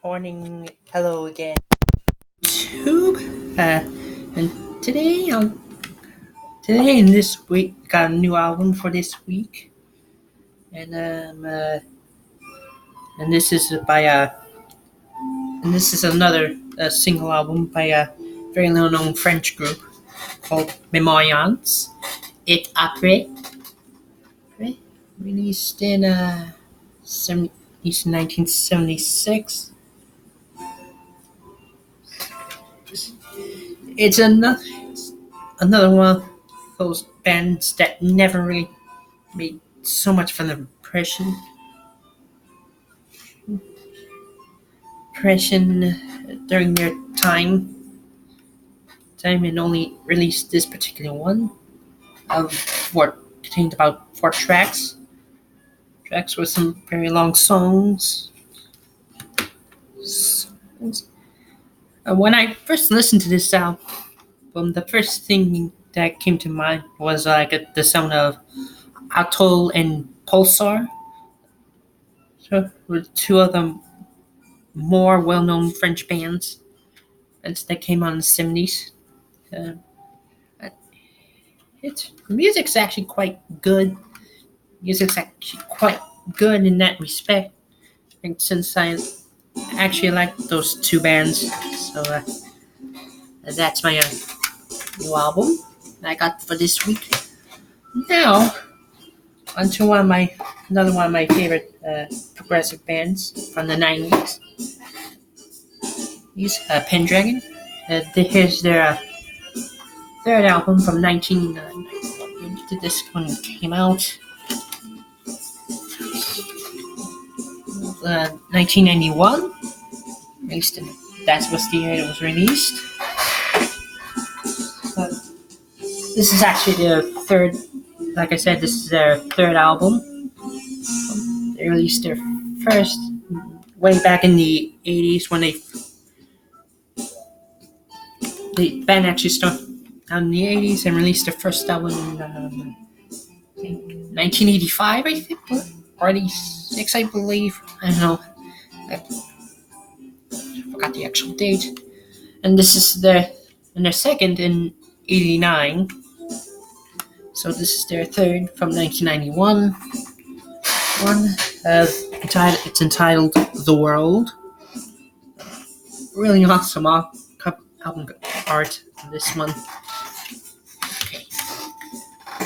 Morning, hello again, Tube. And today and this week got a new album for this week, and and this is by and this is another single album by a very little known French group called Memoyants. It après, released in 1976. It's another one of those bands that never really made so much of an impression during their time and only released this particular one of what contained about four tracks with some very long songs. When I first listened to this album, the first thing that came to mind was the sound of Atoll and Pulsar. So with two of the more well-known French bands that came out in the 70s. Uh, it's music's actually quite good. Music's actually quite good in that respect. And since I actually like those two bands, so that's my new album I got for this week. Now, onto another one of my favorite progressive bands from the 90s. These Pendragon. Here's their third album from 19. When did this one came out? 1991. That was the year it was released. But this is actually their third. Like I said, this is their third album. They released their first way back in the 80s when the band actually started out in the 80s and released their first album in 1985, I think, or 86, I believe. I don't know. I forgot the actual date. And this is their second in 89. So this is their third from 1991. It's entitled "The World." Really awesome album art on this one. Okay.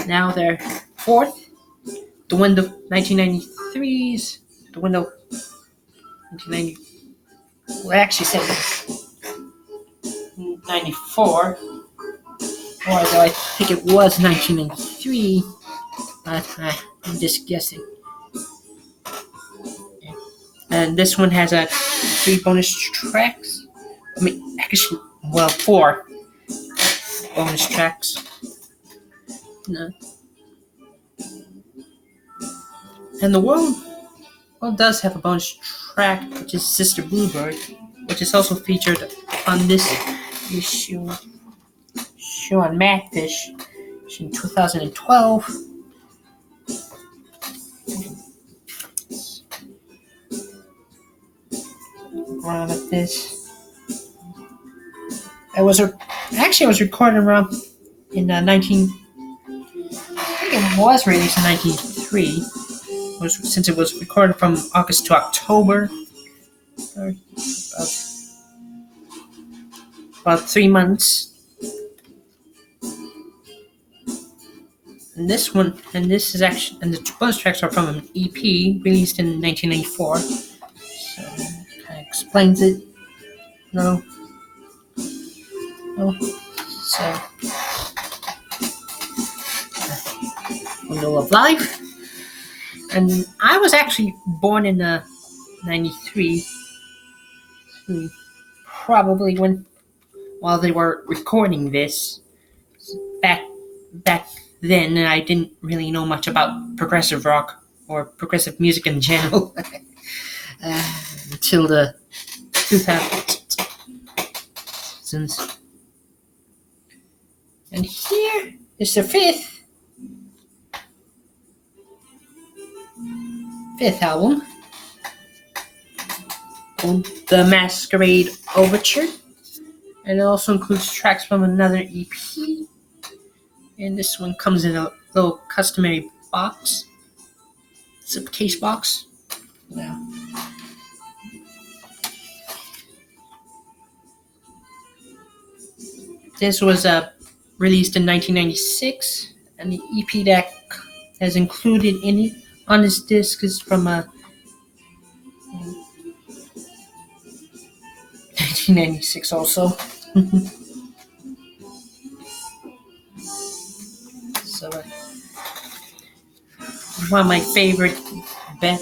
Now their fourth, The Window 1993's The Window 1990. Well, I actually said 94. Although I think it was 1993, but I'm just guessing. And this one has 3 bonus tracks. Actually, four bonus tracks. No. And the world does have a bonus track, which is Sister Bluebird, which is also featured on this issue on Madfish in 2012. Around like this. It was recorded around in 19. I think it was released in 1993. Since it was recorded from August to October, about 3 months. And the bonus tracks are from an EP released in 1994. So it kind of explains it. No. So, Window of Life. And I was actually born in 93. Probably while they were recording this. Back then, I didn't really know much about progressive rock or progressive music in general until the 2000s. And here is the fifth album The Masquerade Overture, and it also includes tracks from another EP. And this one comes in a little customary box, slipcase box. Yeah. This was released in 1996, and the EP that is included in it on this disc is from 1996 also. So one of my favorite band.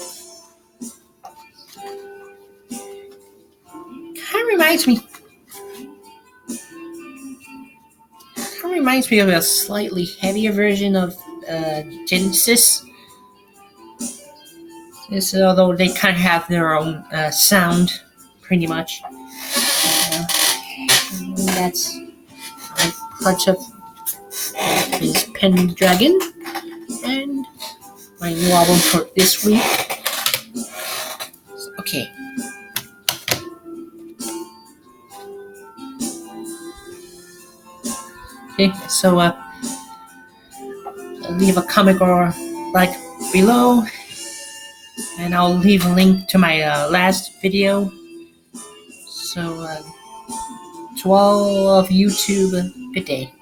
Kind of reminds me of a slightly heavier version of Genesis. This, although they kind of have their own sound, pretty much. And that's my clutch of is Pendragon, and my new album for this week. Okay. Okay, so leave a comment or like below, and I'll leave a link to my last video. So to all of YouTube, good day.